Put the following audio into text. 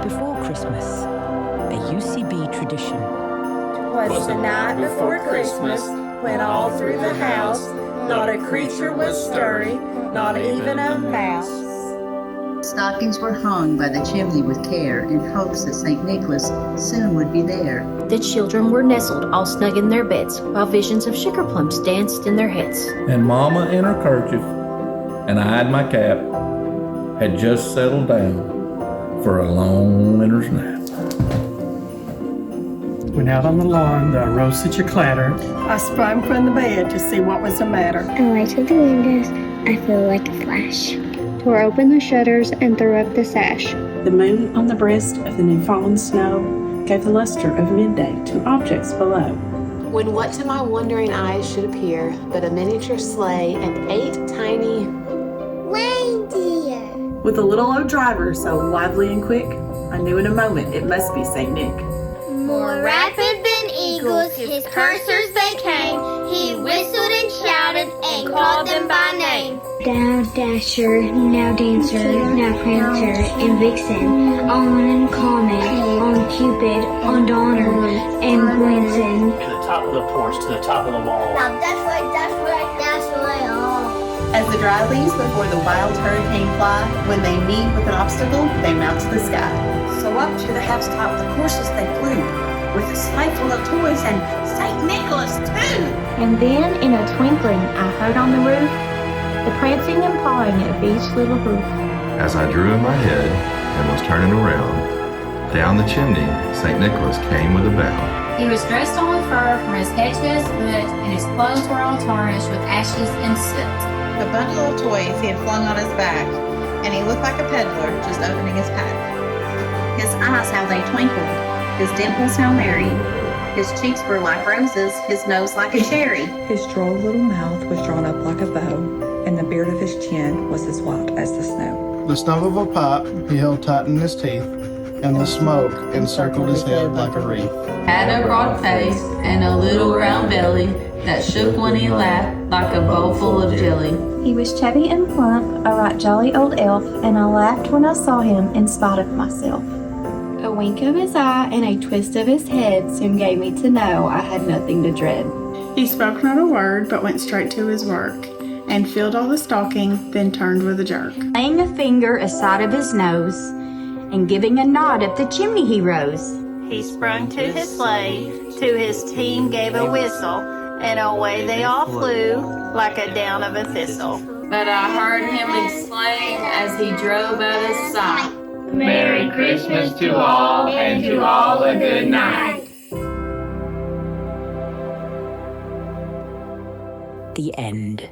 night before Christmas, a UCB tradition. Twas the night before Christmas, when all through the house, not a creature was stirring, not even a mouse. Stockings were hung by the chimney with care, in hopes that St. Nicholas soon would be there. The children were nestled all snug in their beds, while visions of sugar plums danced in their heads. And Mama in her kerchief, and I in my cap, had just settled down for a long winter's nap. When out on the lawn, the rose such a clatter. I sprang from the bed to see what was the matter. I light up the windows, I feel like a flash. Tore open the shutters and threw up the sash. The moon on the breast of the new fallen snow gave the luster of midday to objects below. When what to my wondering eyes should appear but a miniature sleigh and 8 tiny reindeer. With a little old driver so lively and quick, I knew in a moment it must be St. Nick. More rapid than eagles, his coursers they came. He whistled and shouted and called them by name. Now Dasher, now Dancer, now Prancer and Vixen, on and Comet, on Cupid, on Donner, and Blitzen. To the top of the porch, to the top of the wall. Now that's right, oh. As the dry leaves before the wild hurricane fly, when they meet with an obstacle, they mount to the sky. So up to the housetop the coursers they flew, with a sleigh full of toys and St. Nicholas too. And then in a twinkling I heard on the roof the prancing and pawing of each little hoof. As I drew in my head and was turning around, down the chimney St. Nicholas came with a bound. He was dressed all in fur from his head to his foot, and his clothes were all tarnished with ashes and soot. A bundle of toys he had flung on his back, and he looked like a peddler just opening his pack. His eyes, how they twinkled, his dimples how merry, his cheeks were like roses, his nose like a cherry. His droll little mouth was drawn up like a bow, and the beard of his chin was as white as the snow. The stump of a pipe he held tight in his teeth, and the smoke encircled his head like a wreath. Had a broad face and a little round belly that shook when he laughed like a bowl full of jelly. He was chubby and plump, a right jolly old elf, and I laughed when I saw him in spite of myself. A wink of his eye and a twist of his head soon gave me to know I had nothing to dread. He spoke not a word, but went straight to his work, and filled all the stocking, then turned with a jerk. Laying a finger aside of his nose, and giving a nod up the chimney he rose. He sprung to his sleigh, to his team gave a whistle, and away they all flew like a down of a thistle. But I heard him exclaim as he drove out of sight, Merry Christmas to all, and to all a good night. The end.